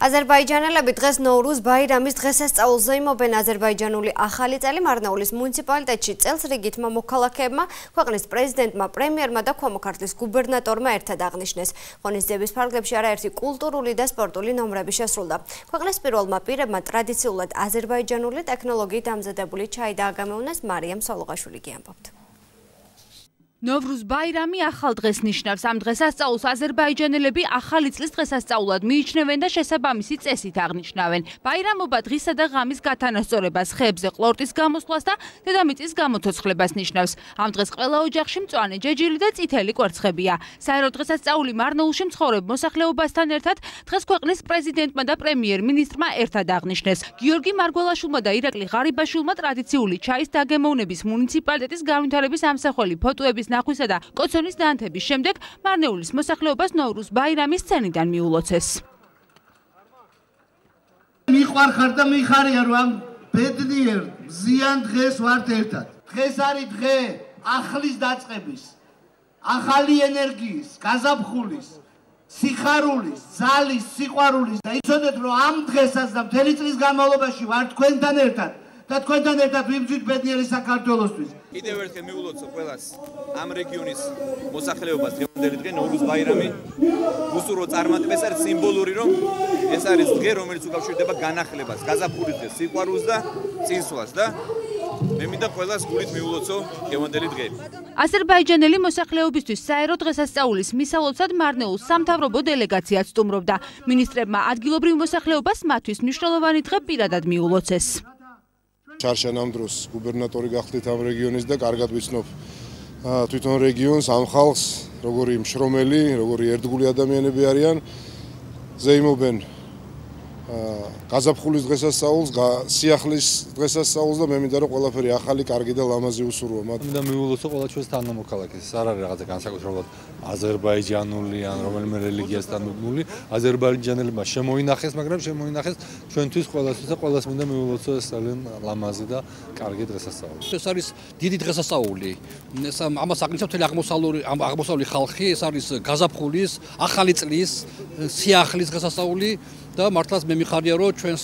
აზერბაიჯანელები დღეს ნოვრუზ ბაირამის დღესასწაულზე იმობენ. აზერბაიჯანული ახალი წელი მარნეულის მუნიციპალიტეტში წელს რიგით მოქალაქეებმა, ქვეყნის პრეზიდენტმა, პრემიერმა და ქვემო-ქართლის გუბერნატორმა ერთად აღნიშნეს. ღონისძიების ფარგლებში არაერთი კულტურული და სპორტული ნომრები შესრულდა. ქვეყნის პირველმა პირებმა ტრადიციულად აზერბაიჯანული ტექნოლოგიით ამზადებული ჩაი დააგამეუნეს. მარიამ სოლოღაშვილი გიამბობთ. ნოვრუზ ბაირამი ახალ დღეს ნიშნავს. ამ დღესასწაულს აზერბაიჯანელები ახალი წლის დღესასწაულად მიიჩნევენ და შესაბამისი წესით აღნიშნავენ. ბაირამობა დღისა და ღამის გათანასწორებას, ხეებზე ყლორტის გამოსვლას და დედამიწის გამოცოცხლებას ნიშნავს. ამ დღეს ყველა ოჯახში მწვანე ჯეჯილი და წითელი კვერცხებია. საერო დღესასწაული მარნეულში მცხოვრებ მოსახლეობასთან ერთად დღეს ქვეყნის პრეზიდენტმა და პრემიერ-მინისტრმა ერთად აღნიშნეს. გიორგი მარგველაშვილმა და ირაკლი ღარიბაშვილმა ტრადიციული ჩაის დაგემოვნების მუნიციპალიტეტის განვითარების ამსახველი ფოტოების ნახვისა და კოცონის დაანთების შემდეგ მარნეულის მოსახლეობას ნოვრუზ ბაირამის სცენიდან მიულოცეს. მიყვარხარ და მიხარია რომ ამ ბედნიერ მზიან დღეს ვართ ერთად. დღეს არის დღე ახლის დაწყების, ახალი ენერგიის, გაზაფხულის, სიხარულის, ძალის, სიყვარულის და იცოდეთ რომ ამ დღესაც და მთელი წლის განმავლობაში ვართ თქვენთან ერთად. და თქვენთან ერთად ვიბრძვით ბედნიერი საქართველოსთვის. კიდევ ერთხელ მიულოცო ყველას ამ რეგიონის მოსახლეობას დღევანდელი დღე ნოვრუზ ბაირამი უსურვო წარმატებას არის სიმბოლური რომ ეს არის დღე რომელიც უკავშირდება განახლებას, გაზაფხულის დღეს, სიყვარულს და წინსვლას და მე მინდა ყველას გულით მიულოცო დღევანდელი დღე. აზერბაიჯანელი მოსახლეობისთვის საერო დღესასწაულის მისალოცად მარნეულს სამთავრობო დელეგაციაც სტუმრობდა. მინისტრებმა ადგილობრივ მოსახლეობას მათთვის მნიშვნელოვანი დღე პირადად მიულოცეს. ჩარშან ამ დროს გუბერნატორი გახდით ამ რეგიონის და კარგად ვიცნობ თვითონ რეგიონს, ამ ხალხს, როგორი მშრომელი, როგორი ერთგული ადამიანები არიან, ზეიმობენ გაზაფხულის დღესასწაულს, სიახლის დღესასწაულს და მე მინდა რომ ყველაფერი ახალი, კარგი და ლამაზი უსურვო მათ. მინდა მიულოცო ყველა ჩვენს თანამოქალაქეს. ეს არ არის რაღაცა განსაკუთრებულად აზერბაიჯანული ან რომელიმე რელიგიასთან მიბმული. აზერბაიჯანელებმა შემოინახეს, მაგრამ შემოინახეს ჩვენთვის ყველასთვის და ყველას მინდა მიულოცო ეს ძალიან ლამაზი და კარგი დღესასწაული. ეს არის დიდი დღესასწაული. ამას აღნიშნავს მთელი აღმოსავლური ხალხი. ეს არის გაზაფხულის, ახალი წლის, სიახლის დღესასწაული. და მართლაც მე მიხარია რომ ჩვენს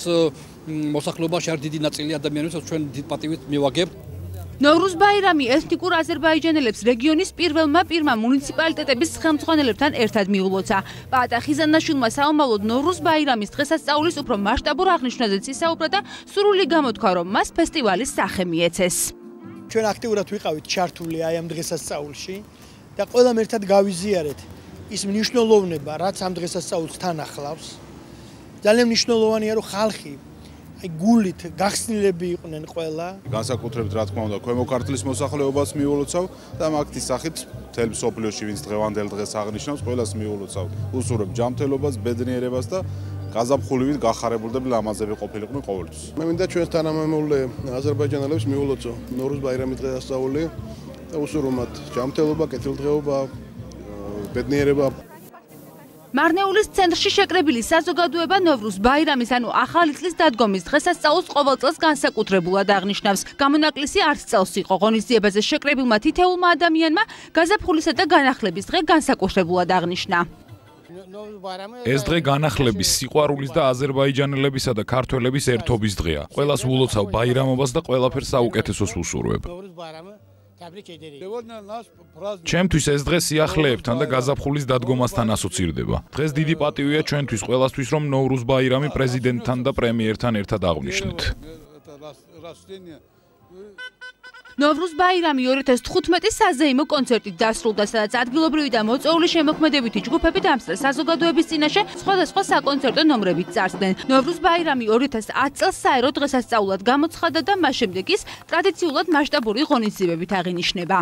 მოსახლეობაში არის დიდი ნაწილი ადამიანებს ჩვენ დიდ პატივით მივაგებთ. ნოვრუზ ბაირამი ეთნიკურ აზერბაიჯანელებს რეგიონის პირველმა მუნიციპალიტეტების ხელმძღვანელებთან ერთად მიულოცა. პაატა ხიზანაშვილმა საომავლოდ ნოვრუზ ბაირამის დღესასწაულის უფრო მასშტაბურ აღნიშვნაზეც ისაუბრა და სრული გამოთქვა რომ მას ფესტივალის სახე მიეცეს. ჩვენ აქტიურად ვიყავით ჩართული აი ამ დღესასწაულში და ყველამ ერთად გავიზიარეთ ის მნიშვნელოვნება რაც ამ დღესასწაულს თან ახლავს. ძალიან მნიშვნელოვანია რომ ხალხი აი გულით გახსნილები იყვნენ ყველა. განსაკუთრებით რა თქმა უნდა ქვემო-ქართლის მოსახლეობას მიულოცავ და ამ აქტის სახით მთელ მსოფლიოში ვინც დღევანდელ დღეს აღნიშნავს ყველას მიულოცავ. უსურვებ ჯანმრთელობას, ბედნიერებას და გაზაფხულივით გახარებულდები ლამაზები ყოფილიყვნენ ყოველთვის. მე მინდა ჩვენს თანამემამულე აზერბაიჯანელებს მიულოცო ნოვრუზ ბაირამის დღესასწაული და უსურვო მათ ჯანმრთელობა, კეთილდღეობა, ბედნიერება. მარნეულის ცენტრში შეკრებილი საზოგადოება ნოვრუზ ბაირამის ანუ ახალი წლის დადგომის დღესასწაულს ყოველ წელს განსაკუთრებულად აღნიშნავს. გამონაკლისი არც წელს იყო. ღონისძიებაზე შეკრებილმა თითოეულმა ადამიანმა გაზაფხულისა და განახლების დღე განსაკუთრებულად აღნიშნა. ეს დღე განახლების, სიყვარულის და აზერბაიჯანელებისა და ქართველების ერთობის დღეა. ყველას ვულოცავ ბაირამობას და ყველაფერს საუკეთესოს ვუსურვებ. ჩემთვის ეს დღე სიახლეებთან და გაზაფხულის დადგომასთან ასოცირდება. დღეს დიდი პატივია ჩვენთვის ყველასთვის რომ ნოვრუზ ბაირამი პრეზიდენტთან და პრემიერთან ერთად აღვნიშნეთ. ნოვრუზ ბაირამი 2015 საზეიმო კონცერტით დასრულდა, სადაც ადგილობრივი და მოწვეული შემოქმედებითი ჯგუფები დამსწრე საზოგადოების წინაშე სხვადასხვა საკონცერტო ნომრებით წარსდგნენ. ნოვრუზ ბაირამი 2010 წელს საერო დღესასწაულად გამოცხადდა და მას შემდეგ ის ტრადიციულად მასშტაბური ღონისძიებებით აღინიშნება.